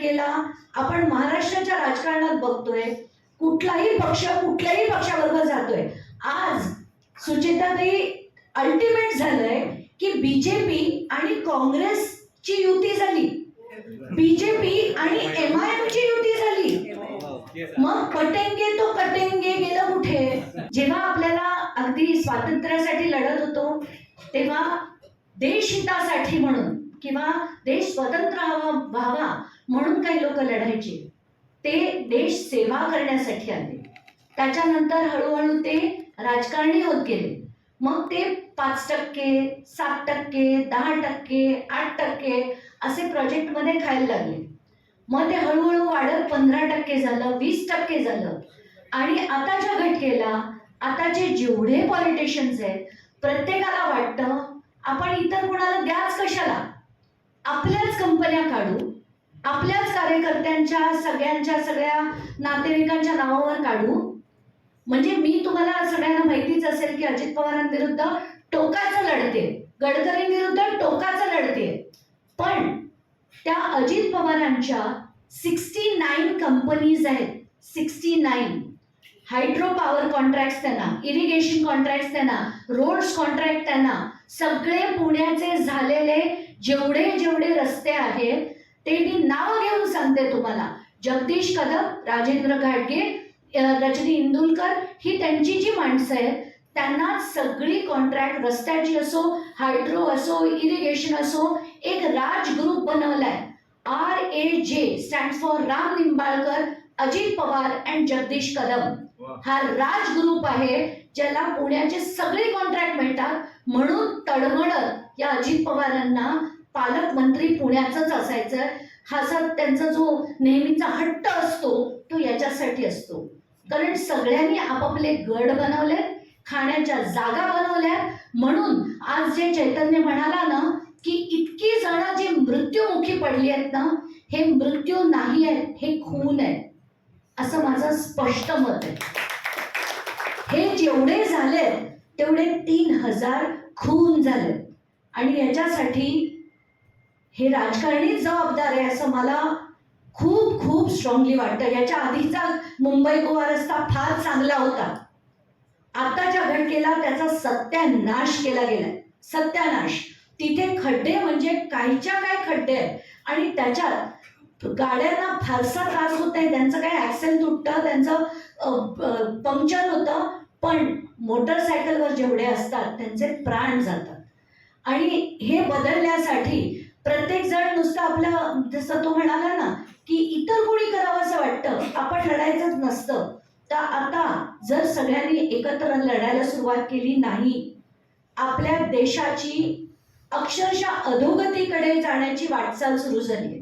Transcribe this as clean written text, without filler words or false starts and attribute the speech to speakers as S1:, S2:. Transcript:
S1: केला आपण महाराष्ट्राच्या राजकारणात बघतोय, कुठल्याही पक्षाबरोबर जातोय. आज सुचेताताई अल्टिमेट झालंय की बीजेपी आणि काँग्रेसची युती झाली, बीजेपी आणि MIM ची युती झाली. मग कटेंगे तो कटेंगे गेलं कुठे? जेव्हा आपल्याला अगदी स्वातंत्र्यासाठी लढत होतो तेव्हा देशहितासाठी म्हणून किंवा देश स्वतंत्र व्हावा म्हणून काही लोक लढायचे, ते देश सेवा करण्यासाठी आले. त्याच्यानंतर हळूहळू ते राजकारणी होत गेले. मग ते 5%, 7%, 10%, 8% असे प्रोजेक्टमध्ये खायला लागले. मग ते हळूहळू वाढत 15% झालं, 20% झालं. आणि आताच्या घटकेला आताचे जेवढे पॉलिटिशियन्स आहेत प्रत्येकाला वाटतं आपण इतर कोणाला द्याच कशाला, आपल्याच कंपन्या काढू, आपल्याच कार्यकर्त्यांच्या सगळ्या नातेवाईकांच्या नावावर काढू. म्हणजे मी तुम्हाला सगळ्यांना माहितीच असेल की अजित पवारांविरुद्ध टोकाचं लढते, गडकरींविरुद्ध टोकाचं लढते. पण त्या अजित पवारांच्या 69 कंपनीज आहेत, 69 हायड्रो पॉवर कॉन्ट्रॅक्ट त्यांना, इरिगेशन कॉन्ट्रॅक्ट त्यांना, रोड्स कॉन्ट्रॅक्ट त्यांना, सगळे पुण्याचे झालेले जेवढे रस्ते आहेत ते मी नाव घेऊन सांगते तुम्हाला. जगदीश कदम, राजेंद्र घाटगे, रजनी इंदुलकर ही त्यांची जी माणसं आहेत त्यांना सगळी कॉन्ट्रॅक्ट रस्त्याची असो, हायड्रो असो, इरिगेशन असो, एक राज ग्रुप बनवलाय. RAJ stand for Ram Nimbalkar, Ajit Pawar and Jagdish Kadam. हा राज ग्रुप आहे ज्याला पुण्याचे सगळे कॉन्ट्रॅक्ट मिळतात. म्हणून तडमडत या अजित पवारांना पालकमंत्री पुण्याचंच असायचं. हा त्यांचा जो नेहमीचा हट्ट असतो तो याच्यासाठी असतो, कारण सगळ्यांनी आपापले गड बनवलेत, खाण्याच्या जागा बनवल्या. म्हणून आज जे चैतन्य म्हणाला ना की इतकी जण जी मृत्युमुखी पडली आहेत ना, हे मृत्यू नाही आहेत, हे खून आहे, असं माझं स्पष्ट मत आहे. हे जेवढे झाले तेवढे 3000 खून झाले. आणि याच्यासाठी हे राजकारणीच जबाबदार आहे असं मला खूप खूप स्ट्रॉंगली वाटतं. याच्या आधीचा मुंबई गोवा रस्ता फार चांगला होता, आताच्या घटकेला त्याचा सत्यानाश केला गेलाय, सत्यानाश. तिथे खड्डे म्हणजे काहीच्या काय खड्डे आहेत आणि त्याच्यात गाड्यांना फारसा त्रास होत आहे. त्यांचं काय ॲक्सेल तुटतं, त्यांचं पंक्चर होतं, पण मोटरसायकलवर जेवढे असतात त्यांचे प्राण जातात. आणि हे बदलण्यासाठी प्रत्येक जण नुसतं आपलं, जसं तो म्हणाला ना की इतर कोणी करावं असं वाटतं, आपण लढायचंच नसतं. तर आता जर सगळ्यांनी एकत्र लढायला सुरुवात केली नाही, आपल्या देशाची अक्षरशः अधोगतीकडे जाण्याची वाटचाल सुरू झाली.